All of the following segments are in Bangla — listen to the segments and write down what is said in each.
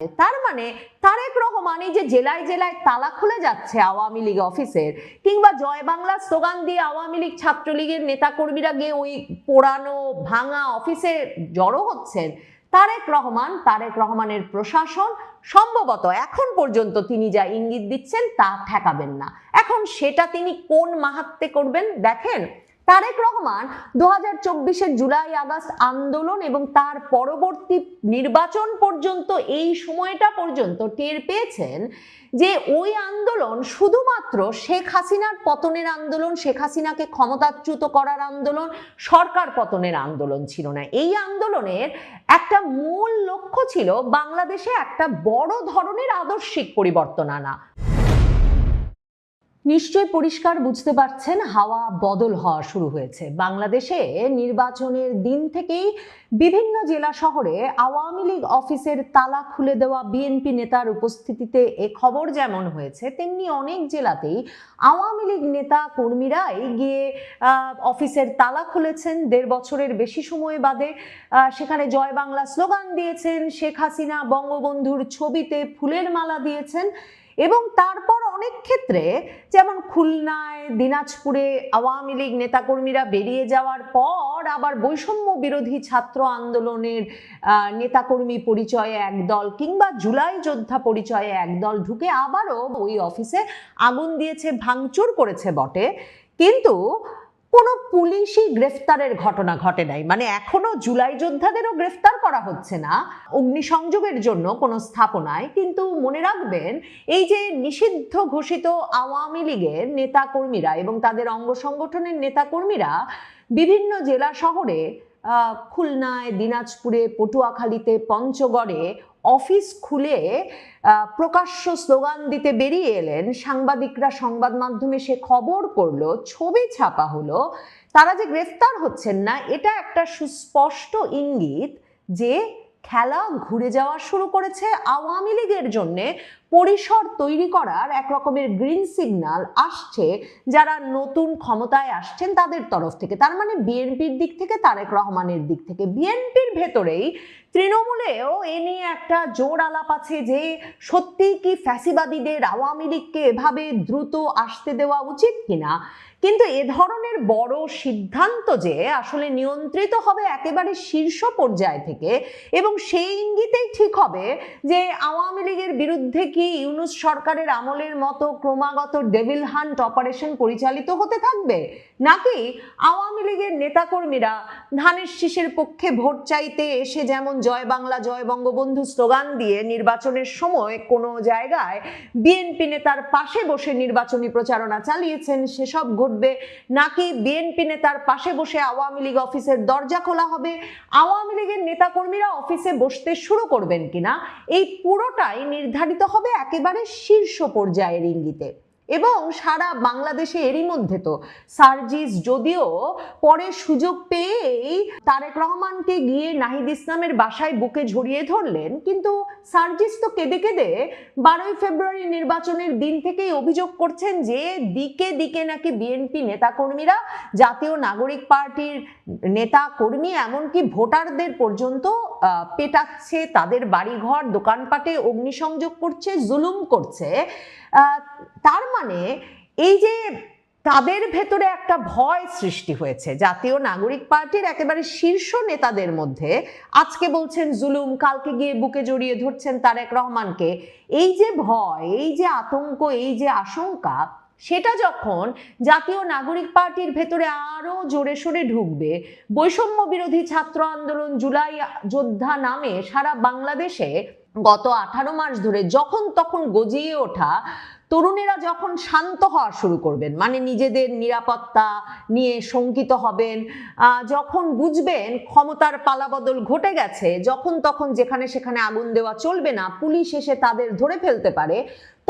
তার মানে তারেক রহমান এই যে জেলায় জেলায় তালা খুলে যাচ্ছে আওয়ামী লীগ অফিসের, কিংবা জয় বাংলা স্লোগান দিয়ে আওয়ামী লীগ ছাত্রলীগের নেতাকর্মীরা গিয়ে ওই পোড়ানো ভাঙা অফিসে জড়ো হচ্ছেন, তারেক রহমানের প্রশাসন সম্ভবত এখন পর্যন্ত তিনি যা ইঙ্গিত দিচ্ছেন তা ঠেকাবেন না। এখন সেটা তিনি কোন মাহাত্ম্যে করবেন দেখেন। তারেক রহমান 2024-এর জুলাই আগস্ট আন্দোলন এবং তার পরবর্তী নির্বাচন পর্যন্ত এই সময়টা পর্যন্ত টের পেয়েছেন যে ওই আন্দোলন শুধুমাত্র শেখ হাসিনার পতনের আন্দোলন, শেখ হাসিনাকে ক্ষমতাচ্যুত করার আন্দোলন, সরকার পতনের আন্দোলন ছিল না। এই আন্দোলনের একটা মূল লক্ষ্য ছিল বাংলাদেশে একটা বড় ধরনের আদর্শিক পরিবর্তন আনা। নিশ্চয়ই পরিষ্কার বুঝতে পারছেন হাওয়া বদল হওয়া শুরু হয়েছে। বাংলাদেশে নির্বাচনের দিন থেকেই বিভিন্ন জেলা শহরে আওয়ামী লীগ অফিসের তালা খুলে দেওয়া বিএনপি নেতার উপস্থিতিতে এ খবর যেমন হয়েছে, তেমনি অনেক জেলাতেই আওয়ামী লীগ নেতা কর্মীরাই গিয়ে অফিসের তালা খুলেছেন। 1.5 বছরের বেশি সময় বাদে সেখানে জয় বাংলা স্লোগান দিয়েছেন, শেখ হাসিনা বঙ্গবন্ধুর ছবিতে ফুলের মালা দিয়েছেন এবং তারপর অনেক ক্ষেত্রে যেমন খুলনায়, দিনাজপুরে আওয়ামী লীগ নেতাকর্মীরা বেরিয়ে যাওয়ার পর আবার বৈষম্য বিরোধী ছাত্র আন্দোলনের নেতাকর্মী পরিচয়ে একদল কিংবা জুলাই যোদ্ধা পরিচয়ে একদল ঢুকে আবারও ওই অফিসে আগুন দিয়েছে, ভাঙচুর করেছে বটে, কিন্তু কোনো পুলিশি গ্রেফতারের ঘটনা ঘটে নাই। মানে এখনো জুলাই যোদ্ধাদেরও গ্রেফতার করা হচ্ছে না অগ্নিসংযোগের জন্য কোনো স্থাপনায়। কিন্তু মনে রাখবেন, এই যে নিষিদ্ধ ঘোষিত আওয়ামী লীগের নেতাকর্মীরা এবং তাদের অঙ্গ সংগঠনের নেতাকর্মীরা বিভিন্ন জেলা শহরে, খুলনায়, দিনাজপুরে, পটুয়াখালীতে, পঞ্চগড়ে অফিস খুলে প্রকাশ্য স্লোগান দিতে বেরিয়ে এলেন। সাংবাদিকরা সংবাদ মাধ্যমে সে খবর করলো, ছবি ছাপা হলো। তারা যে গ্রেফতার হচ্ছেন না, এটা একটা সুস্পষ্ট ইঙ্গিত যে খেলা ঘুরে যাওয়া শুরু করেছে। আওয়ামী লীগের জন্য পরিসর তৈরি করার এক রকমের গ্রিন সিগন্যাল আসছে যারা নতুন ক্ষমতায় আসছেন তাদের তরফ থেকে। তার মানে বিএনপির দিক থেকে, তারেক রহমানের দিক থেকে, বিএনপির ভেতরেই তৃণমূলেও এ নিয়ে একটা জোর আলাপ আছে যে সত্যি কি ফ্যাসিবাদীদের আওয়ামী লীগকে এভাবে দ্রুত আসতে দেওয়া উচিত কিনা। কিন্তু এ ধরনের বড় সিদ্ধান্ত যে আসলে নিয়ন্ত্রিত হবে একেবারে শীর্ষ পর্যায় থেকে, এবং সেই ইঙ্গিতেই ঠিক হবে যে আওয়ামী লীগের বিরুদ্ধে কি ইউনূস সরকারের আমলের মতো ক্রমাগত ডেভিল হান্ট অপারেশন পরিচালিত হতে থাকবে, নাকি আওয়ামী লীগের নেতাকর্মীরা ধানের শীষের পক্ষে ভোট চাইতে এসে যেমন জয় বাংলা, জয় বঙ্গবন্ধু স্লোগান দিয়ে নির্বাচনের সময় কোনো জায়গায় বিএনপি নেতার পাশে বসে নির্বাচনী প্রচারণা চালিয়েছেন সেসব ঘটবে, নাকি বিএনপি নেতার পাশে বসে আওয়ামী লীগ অফিসের দরজা খোলা হবে, আওয়ামী লীগের নেতাকর্মীরা অফিসে বসতে শুরু করবেন কিনা, এই পুরোটাই নির্ধারিত হবে একেবারে শীর্ষ পর্যায়ের ইঙ্গিতে। এবং সারা বাংলাদেশে এরই মধ্যে তো সার্জিস যদিও পরে সুযোগ পেয়েই তারেক রহমানকে গিয়ে নাহিদ ইসলামের বাসায় বুকে জড়িয়ে ধরলেন, কিন্তু সার্জিস তো কেঁদে কেঁদে 12ই ফেব্রুয়ারি নির্বাচনের দিন থেকেই অভিযোগ করছেন যে দিকে দিকে নাকি বিএনপি নেতাকর্মীরা, জাতীয় নাগরিক পার্টির নেতাকর্মী, এমনকি ভোটারদের পর্যন্ত পেটাচ্ছে, তাদের বাড়িঘর দোকানপাটে অগ্নিসংযোগ করছে, জুলুম করছে। তার মানে এই যে তাদের ভেতরে একটা ভয় সৃষ্টি হয়েছে জাতীয় নাগরিক পার্টির একেবারে শীর্ষ নেতাদের মধ্যে। আজকে বলছেন জুলুম, কালকে গিয়ে বুকে জড়িয়ে ধরছেন তারেক রহমানকে। এই যে ভয়, এই যে আতঙ্ক, এই যে আশঙ্কা, সেটা যখন জাতীয় নাগরিক পার্টির ভেতরে আরো জোরে সোরে ঢুকবে, বৈষম্য বিরোধী ছাত্র আন্দোলন, জুলাই যোদ্ধা নামে সারা বাংলাদেশে গত 18 মাস ধরে যখন তখন গজিয়ে ওঠা তরুণেরা যখন শান্ত হওয়া শুরু করবেন, মানে নিজেদের নিরাপত্তা নিয়ে শঙ্কিত হবেন, যখন বুঝবেন ক্ষমতার পালাবদল ঘটে গেছে, যখন তখন যেখানে সেখানে আগুন দেওয়া চলবে না, পুলিশ এসে তাদের ধরে ফেলতে পারে,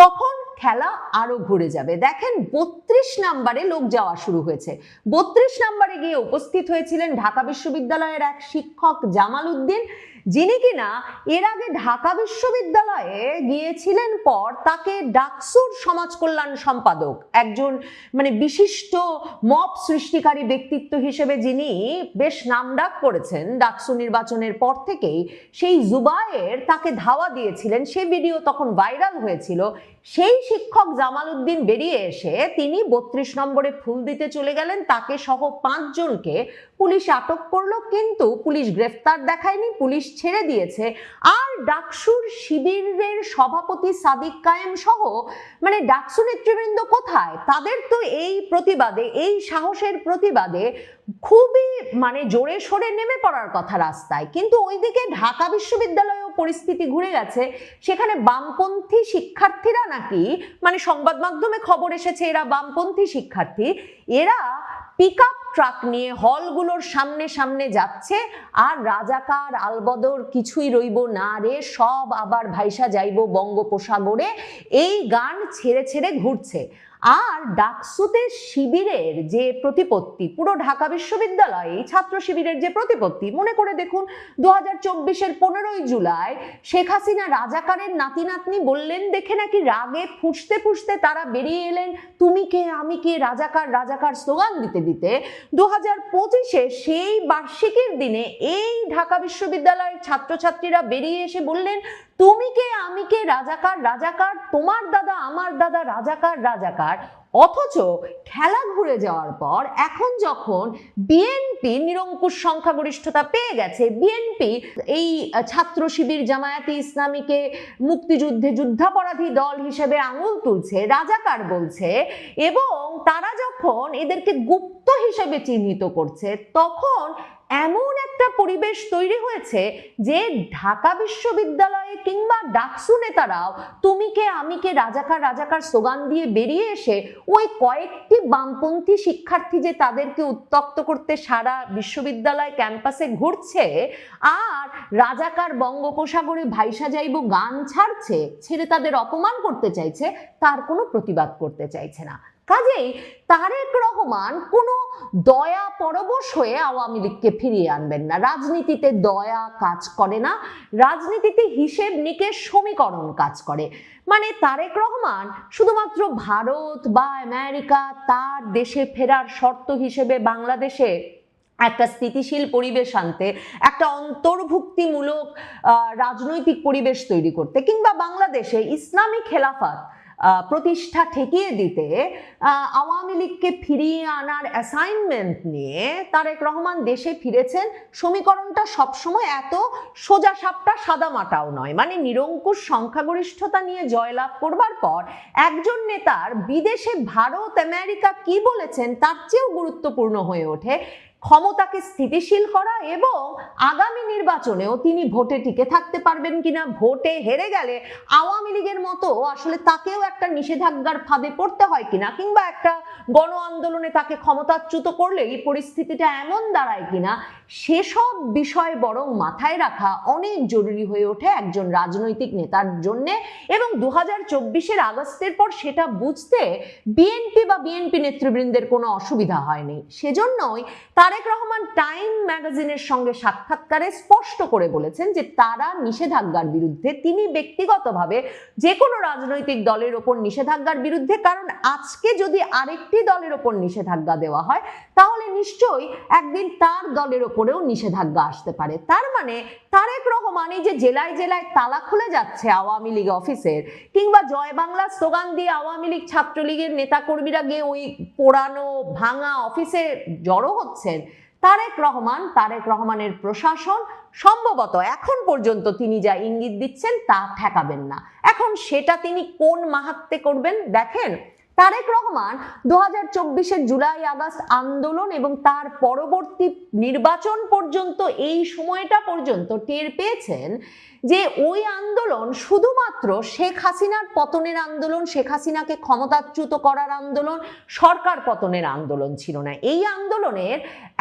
তখন খেলা আরো ঘুরে যাবে। দেখেন 32 নম্বরে লোক যাওয়া শুরু হয়েছে। 32 নম্বরে গিয়ে উপস্থিত হয়েছিলেন ঢাকা বিশ্ববিদ্যালয়ের এক শিক্ষক জামাল উদ্দিন, যিনি কিনা এর আগে ঢাকা বিশ্ববিদ্যালয়ে গিয়েছিলেন পর তাকে ডাকসুর সমাজ কল্যাণ সম্পাদক, একজন মানে বিশিষ্ট মব সৃষ্টিকারী ব্যক্তিত্ব হিসেবে যিনি বেশ নামডাক করেছেন ডাকসু নির্বাচনের পর থেকেই, সেই জুবায়ের তাকে ধাওয়া দিয়েছিলেন। সে ভিডিও তখন ভাইরাল হয়েছিল। সেই শিক্ষক জামাল উদ্দিন বেরিয়ে এসে তিনি 32 নম্বরে ফুল দিতে চলে গেলেন। তাকে সহ 5 জনকে পুলিশ আটক করলো, কিন্তু পুলিশ গ্রেফতার দেখায়নি, পুলিশ ছেড়ে দিয়েছে। আর ডাকসুর শিবিরের সভাপতি সাদিক কায়েম সহ মানে ডাকসু নেতৃবৃন্দ কোথায়? তাদের তো এই প্রতিবাদে, এই সাহসের প্রতিবাদে খুবই মানে জোরে সোরে নেমে পড়ার কথা রাস্তায়। কিন্তু ওইদিকে ঢাকা বিশ্ববিদ্যালয়েও পরিস্থিতি ঘুরে গেছে। সেখানে বামপন্থী শিক্ষার্থীরা নাকি, মানে সংবাদ মাধ্যমে খবর এসেছে এরা বামপন্থী শিক্ষার্থী, এরা পিকআপ ট্রাক নিয়ে হলগুলোর সামনে সামনে যাচ্ছে আর রাজাকার আলবদর কিছুই রইব না রে, সব আবার ভাইসা যাইব বঙ্গোপসাগরে, এই গান ছেড়ে ছেড়ে ঘুরছে। আর ডাকসুতে শিবিরের যে প্রতিপত্তি, পুরো ঢাকা বিশ্ববিদ্যালয়ে ছাত্র শিবিরের যে প্রতিপত্তি, মনে করে দেখুন 2024-এর 15ই জুলাই শেখ হাসিনা রাজাকারের নাতি নাতনি বললেন দেখে নাকি রাগে ফুঁসতে ফুঁসতে তারা বেরিয়ে এলেন তুমি কে আমি কে রাজাকার রাজাকার স্লোগান দিতে দিতে। 2025-এ সেই বার্ষিকীর দিনে এই ঢাকা বিশ্ববিদ্যালয়ের ছাত্রছাত্রীরা বেরিয়ে এসে বললেন তুমি কে আমি কে রাজাকার রাজাকার, তোমার দাদা আমার দাদা রাজাকার রাজাকার। অথচ খেলা ঘুরে যাওয়ার পর এখন যখন বিএনপি নিরঙ্কুশ সংখ্যাগরিষ্ঠতা পেয়ে গেছে, বিএনপি এই ছাত্র শিবির জামায়াতে ইসলামীকে মুক্তিযুদ্ধে যুদ্ধাপরাধী দল হিসেবে আঙুল তুলছে, রাজাকার বলছে, এবং তারা যখন এদেরকে গুপ্ত হিসেবে চিহ্নিত করছে, তখন এমন একটা পরিবেশ তৈরি হয়েছে যে ঢাকা বিশ্ববিদ্যালয়ে কিংবা ডাকসু নেতারাও তুমি কে আমি কে রাজাকার রাজাকার স্লোগান দিয়ে বেরিয়ে এসে ওই কয়েকটি বামপন্থী শিক্ষার্থী যে তাদেরকে উত্তক্ত করতে সারা বিশ্ববিদ্যালয় ক্যাম্পাসে ঘুরছে আর রাজাকার বঙ্গোপসাগরে ভাইসা যাইব গান ছাড়ছে, ছেড়ে তাদের অপমান করতে চাইছে, তার কোনো প্রতিবাদ করতে চাইছে না। কাজেই তারেক রহমান কোনো দয়া পরবশ হয়ে আওয়ামী লীগকে ফিরিয়ে আনবেন না। রাজনীতিতে দয়া কাজ করে না, রাজনীতিতে হিসেব নিকেশ সমীকরণ কাজ করে। মানে তারেক রহমান শুধুমাত্র ভারত বা আমেরিকা তার দেশে ফেরার শর্ত হিসেবে বাংলাদেশে একটা স্থিতিশীল পরিবেশ আনতে, একটা অন্তর্ভুক্তিমূলক রাজনৈতিক পরিবেশ তৈরি করতে, কিংবা বাংলাদেশে ইসলামী খেলাফত প্রতিষ্ঠা ঠেকিয়ে দিতে আওয়ামী লীগকে ফিরিয়ে আনার অ্যাসাইনমেন্ট নিয়ে তারেক রহমান দেশে ফিরেছেন। সমীকরণটা সবসময় এত সোজা সাপটা সাদা মাটাও নয়। মানে নিরঙ্কুশ সংখ্যাগরিষ্ঠতা নিয়ে জয়লাভ করবার পর একজন নেতার বিদেশে ভারত আমেরিকা কি বলেছেন তার চেয়েও গুরুত্বপূর্ণ হয়ে ওঠে ক্ষমতাকে স্থিতিশীল করা এবং আগামী নির্বাচনেও তিনি ভোটে টিকে থাকতে পারবেন কিনা, ভোটে হেরে গেলে আওয়ামী লীগের মতো আসলে তাকেও একটা নিষেধাজ্ঞার ফাঁদে পড়তে হয় কিনা, কিংবা একটা গণ আন্দোলনে তাকে ক্ষমতাচ্যুত করলে এই পরিস্থিতিটা এমন দাঁড়ায় কিনা, সেসব বিষয় বরং মাথায় রাখা অনেক জরুরি হয়ে ওঠে একজন রাজনৈতিক নেতার জন্যে। এবং 2024-এর আগস্টের পর সেটা বুঝতে বিএনপি বা বিএনপি নেতৃবৃন্দের কোনো অসুবিধা হয়নি। সেজন্যই তারেক রহমান টাইম ম্যাগাজিনের সঙ্গে সাক্ষাৎকারে স্পষ্ট করে বলেছেন যে তারা নিষেধাজ্ঞার বিরুদ্ধে, তিনি ব্যক্তিগতভাবে যে কোনো রাজনৈতিক দলের ওপর নিষেধাজ্ঞার বিরুদ্ধে। কারণ আজকে যদি আরেকটি দলের ওপর নিষেধাজ্ঞা দেওয়া হয় তাহলে নিশ্চয়ই একদিন তার দলের ওপরেও নিষেধাজ্ঞা আসতে পারে। তার মানে তারেক রহমান এই যে জেলায় জেলায় তালা খুলে যাচ্ছে আওয়ামী লীগ অফিসের, কিংবা জয় বাংলা স্লোগান দিয়ে আওয়ামী লীগ ছাত্রলীগের নেতাকর্মীরা গিয়ে ওই পোড়ানো ভাঙা অফিসে জড়ো হচ্ছেন, তারেক রহমানের প্রশাসন সম্ভবত এখন পর্যন্ত তিনি যা ইঙ্গিত দিচ্ছেন তা ঠেকাবেন না। এখন সেটা তিনি কোন মাহাত্ম্যে করবেন দেখেন। তারেক রহমান 2024-এর জুলাই আগস্ট আন্দোলন এবং তার পরবর্তী নির্বাচন পর্যন্ত এই সময়টা পর্যন্ত টের পেয়েছেন যে ওই আন্দোলন শুধুমাত্র শেখ হাসিনার পতনের আন্দোলন, শেখ হাসিনাকে ক্ষমতাচ্যুত করার আন্দোলন, সরকার পতনের আন্দোলন ছিল না। এই আন্দোলনের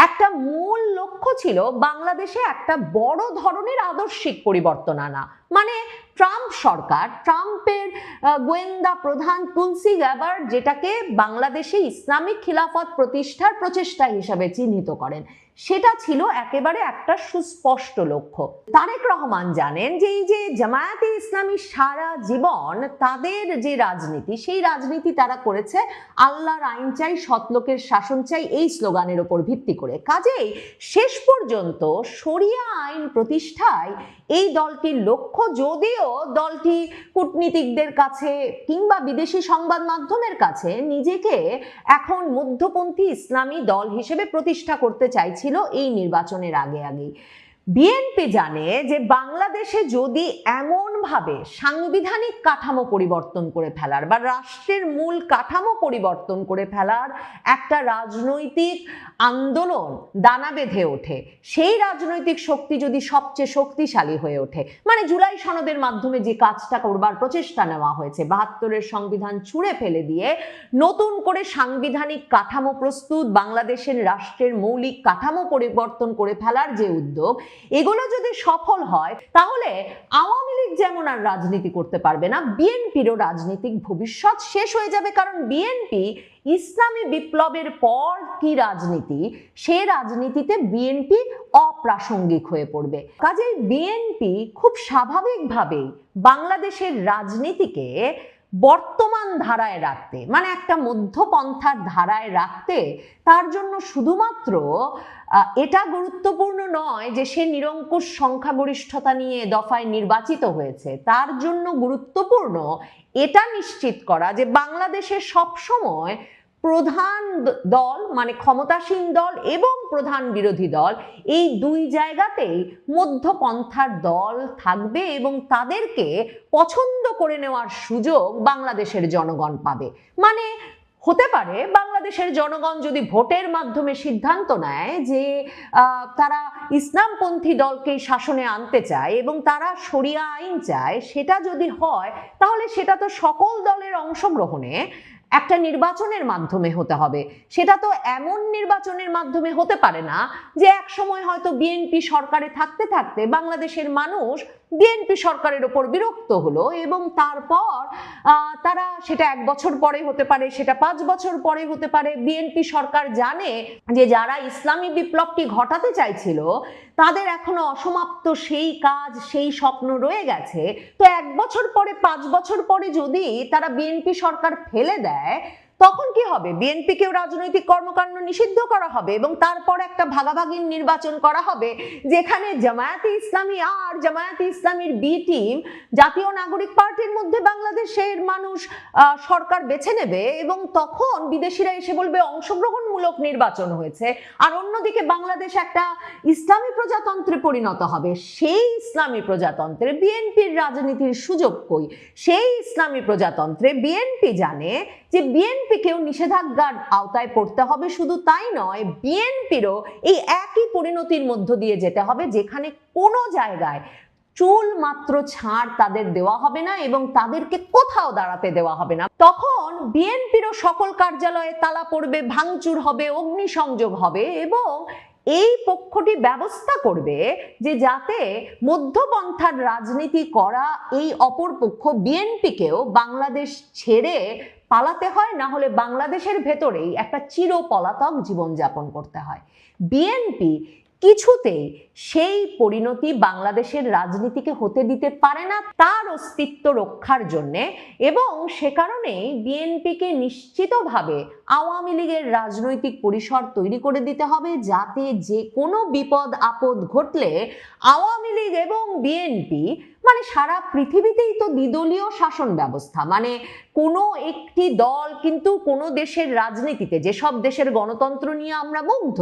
একটা মূল লক্ষ্য ছিল বাংলাদেশে একটা বড় ধরনের আদর্শিক পরিবর্তন আনা। মানে ট্রাম্প সরকার, ট্রাম্পের গোয়েন্দা প্রধান তুলসি গ্যাবার্ড যেটাকে বাংলাদেশে ইসলামিক খিলাফত প্রতিষ্ঠার প্রচেষ্টা হিসাবে চিহ্নিত করেন, সেটা ছিল একেবারে একটা সুস্পষ্ট লক্ষ্য। তারেক রহমান জানেন যে এই যে জামায়াতে ইসলামী সারা জীবন তাদের যে রাজনীতি, সেই রাজনীতি তারা করেছে আল্লাহর আইন চাই, সৎলোকের শাসন চাই এই স্লোগানের উপর ভিত্তি করে। কাজেই শেষ পর্যন্ত শরিয়া আইন প্রতিষ্ঠায় এই দলটির লক্ষ্য, যদিও দলটি কূটনীতিকদের কাছে কিংবা বিদেশি সংবাদ মাধ্যমের কাছে নিজেকে এখন মধ্যপন্থী ইসলামী দল হিসেবে প্রতিষ্ঠা করতে চাইছিল এই নির্বাচনের আগে। বিএনপি জানে যে বাংলাদেশে যদি এমনভাবে সাংবিধানিক কাঠামো পরিবর্তন করে ফেলার বা রাষ্ট্রের মূল কাঠামো পরিবর্তন করে ফেলার একটা রাজনৈতিক আন্দোলন দানা বেঁধে ওঠে, সেই রাজনৈতিক শক্তি যদি সবচেয়ে শক্তিশালী হয়ে ওঠে, মানে জুলাই সনদের মাধ্যমে যে কাজটা করবার প্রচেষ্টা নেওয়া হয়েছে, ৭২-এর সংবিধান ছুঁড়ে ফেলে দিয়ে নতুন করে সাংবিধানিক কাঠামো প্রস্তুত, বাংলাদেশের রাষ্ট্রের মৌলিক কাঠামো পরিবর্তন করে ফেলার যে উদ্যোগ, এগুলো যদি সফল হয় তাহলে আওয়ামী লীগ যেমন আর রাজনীতি করতে পারবে না, বিএনপিরও রাজনৈতিক ভবিষ্যৎ শেষ হয়ে যাবে। কারণ বিএনপি ইসলামী বিপ্লবের পর কি রাজনীতি, সে রাজনীতিতে বিএনপি অপ্রাসঙ্গিক হয়ে পড়বে। কাজেই বিএনপি খুব স্বাভাবিকভাবেই বাংলাদেশের রাজনীতিকে বর্তমান ধারায় রাখতে, মানে একটা মধ্যপন্থার ধারায় রাখতে, তার জন্য শুধুমাত্র এটা গুরুত্বপূর্ণ নয় যে সে নিরঙ্কুশ সংখ্যাগরিষ্ঠতা নিয়ে দফায় নির্বাচিত হয়েছে, তার জন্য গুরুত্বপূর্ণ এটা নিশ্চিত করা যে বাংলাদেশে সবসময় প্রধান দল মানে ক্ষমতাসীন দল এবং প্রধান বিরোধী দল এই দুই জায়গাতেই মধ্যপন্থার দল থাকবে এবং তাদেরকে পছন্দ করে নেওয়ার সুযোগ বাংলাদেশের জনগণ পাবে। মানে হতে পারে বাংলাদেশের জনগণ যদি ভোটের মাধ্যমে সিদ্ধান্ত নেয় যে তারা ইসলামপন্থী দলকে শাসনে আনতে চায় এবং তারা শরিয়া আইন চায়, সেটা যদি হয় তাহলে সেটা তো সকল দলের অংশগ্রহণে একটা নির্বাচনের মাধ্যমে হতে হবে। সেটা তো এমন নির্বাচনের মাধ্যমে হতে পারে না যে এক সময় হয়তো বিএনপি সরকারে থাকতে থাকতে বাংলাদেশের মানুষ বিএনপি সরকারের ওপর বিরক্ত হলো এবং তারপর তারা, সেটা 1 বছর পরে হতে পারে, সেটা 5 বছর পরে হতে পারে, বিএনপি সরকার জানে যে যারা ইসলামী বিপ্লবটি ঘটাতে চাইছিল তাদের এখনো অসমাপ্ত সেই কাজ, সেই স্বপ্ন রয়ে গেছে। তো 1 বছর পরে, 5 বছর পরে যদি তারা বিএনপি সরকার ফেলে দেয়, তখন কি হবে? বিএনপিকেও রাজনৈতিক কর্মকাণ্ড নিষিদ্ধ করা হবে এবং তারপর একটা ভাগাভাগির নির্বাচন করা হবে যেখানে জামায়াতে ইসলামী আর জামায়াতে ইসলামীর বি টিম, জাতীয় নাগরিক পার্টির মধ্যে বাংলাদেশের মানুষ সরকার বেছে নেবে এবং তখন বিদেশিরা এসে বলবে অংশগ্রহণমূলক নির্বাচন হয়েছে, আর অন্যদিকে বাংলাদেশ একটা ইসলামী প্রজাতন্ত্রে পরিণত হবে। সেই ইসলামী প্রজাতন্ত্রে বিএনপির রাজনীতির সুযোগ কই? সেই ইসলামী প্রজাতন্ত্রে বিএনপি জানে যে বিএনপিকেও নিষেধাজ্ঞার আওতায় পড়তে হবে। শুধু তাই নয়, বিএনপিরও এই একই পরিণতির মধ্য দিয়ে যেতে হবে যেখানে কোনো জায়গায় চুল মাত্র ছাড় তাদের দেওয়া হবে না এবং তাদেরকে কোথাও দাঁড়াতে দেওয়া হবে না। তখন বিএনপিরও সকল কার্যালয়ে তালা পড়বে, ভাঙচুর হবে, অগ্নিসংযোগ হবে এবং এই পক্ষটি ব্যবস্থা করবে যে যাতে মধ্যপন্থার রাজনীতি করা এই অপরপক্ষ বিএনপিকেও বাংলাদেশ ছেড়ে পালাতে হয়, না হলে বাংলাদেশের ভেতরেই একটা চিরপলাতক জীবনযাপন করতে হয়। বিএনপি কিছুতেই সেই পরিণতি বাংলাদেশের রাজনীতিকে হতে দিতে পারে না তার অস্তিত্ব রক্ষার জন্যে, এবং সে কারণেই বিএনপিকে নিশ্চিতভাবে আওয়ামী লীগের রাজনৈতিক পরিসর তৈরি করে দিতে হবে যাতে যে কোনো বিপদ আপদ ঘটলে আওয়ামী লীগ এবং বিএনপি, মানে সারা পৃথিবীতেই তো দ্বিদলীয় শাসন ব্যবস্থা, মানে কোনো একটি দল কিন্তু কোনো দেশের রাজনীতিতে, যেসব দেশের গণতন্ত্র নিয়ে আমরা মুগ্ধ,